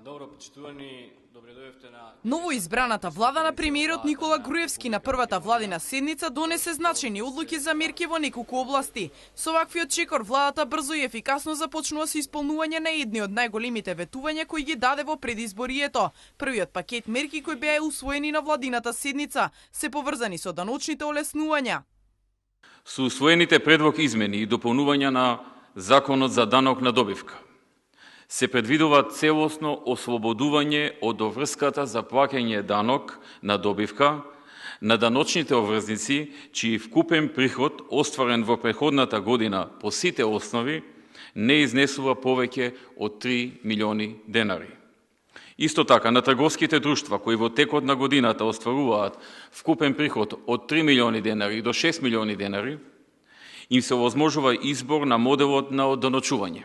Добро, почитувани, добре дојдовте на... Новоизбраната влада на премиерот Никола Груевски на првата владина седница донесе значајни одлуки за мерки во неколку области. Со ваквиот чекор владата брзо и ефикасно започнува со исполнување на едни од најголемите ветувања кои ги даде во предизборието. Првиот пакет мерки кои беа усвоени на владината седница се поврзани со даночните олеснувања. Со усвоените предвок измени и дополнувања на Законот за данок на добивка се предвидува целосно ослободување од обврската за плаќање данок на добивка на даночните обврзници, чиј вкупен приход остварен во претходната година по сите основи не изнесува повеќе од 3 милиони денари. Исто така, на трговските друштва кои во текот на годината остваруваат вкупен приход од 3 милиони денари до 6 милиони денари, им се овозможува избор на моделот на одданочување.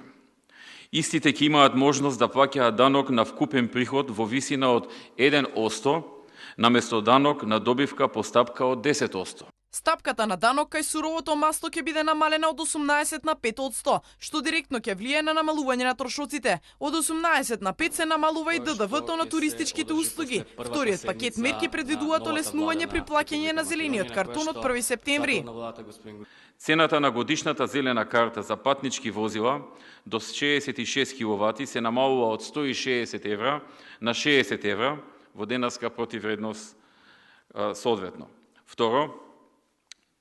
Истите ќе имаат можност да плаќаат данок на вкупен приход во висина од 1% наместо данок на добивка по стапка од 10%. Стапката на данок кај суровото масло ќе биде намалена од 18 на 5%, што директно ќе влие на намалување на трошоците. Од 18 на 5 се намалува и ДДВ-то на туристичките услуги. Вториот пакет мерки предвидуваат олеснување при плаќање на зелениот картон од 1 септември. Цената на годишната зелена карта за патнички возила до 66 киловати се намалува од 160 евра на 60 евра во денарска противредност соодветно. Второ,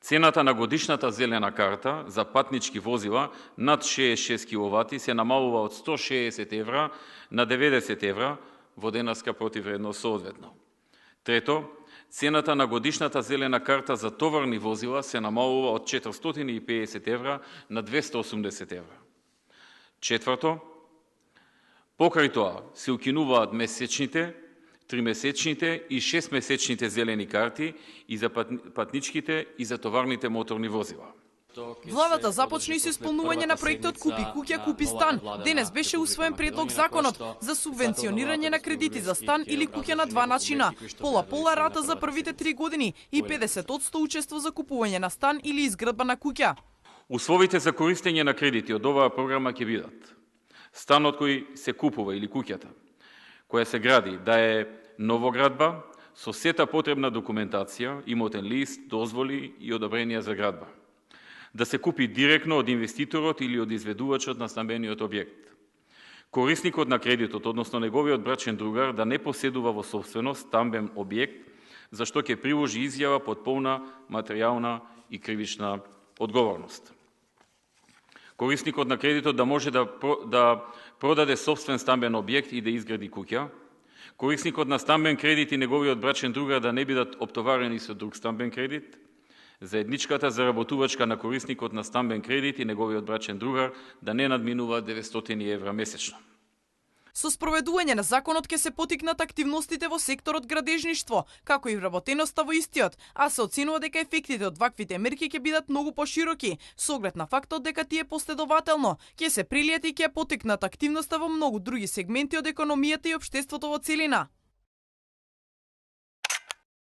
цената на годишната зелена карта за патнички возила над 66 киловати се намалува од 160 евра на 90 евра во денарска противредност соодветно. Трето, цената на годишната зелена карта за товарни возила се намалува од 450 евра на 280 евра. Четврто, покрај тоа се укинуваат месечните, 3-месечните и 6-месечните зелени карти и за патничките и за товарните моторни возила. Владата започна и со исполнување на проектот Купи куќа, купи стан. Денес беше усвоен предлог законот за субвенционирање на кредити за стан или куќа на два начина. Пола рата за првите 3 години и 50% учество за купување на стан или изградба на куќа. Условите за користење на кредити од оваа програма ќе бидат: станот кој се купува или куќата која се гради да е новоградба со сета потребна документација, имотен лист, дозволи и одобренија за градба. Да се купи директно од инвеститорот или од изведувачот на стамбениот објект. Корисникот на кредитот, односно неговиот брачен другар, да не поседува во собственост стамбен објект, за што ќе приложи изјава под полна материјална и кривична одговорност. Корисникот на кредитот да може да продаде собствен стамбен објект и да изгради куќа. Корисникот на стамбен кредит и неговиот брачен другар да не бидат оптоварени со друг стамбен кредит. Заедничката заработувачка на корисникот на стамбен кредит и неговиот брачен другар да не надминува 900 евра месечно. Со спроведување на законот ќе се потикнат активностите во секторот градежништво, како и вработеноста во истиот, а се оценува дека ефектите од ваквите мерки ќе бидат многу пошироки, со оглед на фактот дека тие последователно ќе се прилијат и ќе потикнат активноста во многу други сегменти од економијата и општеството во целина.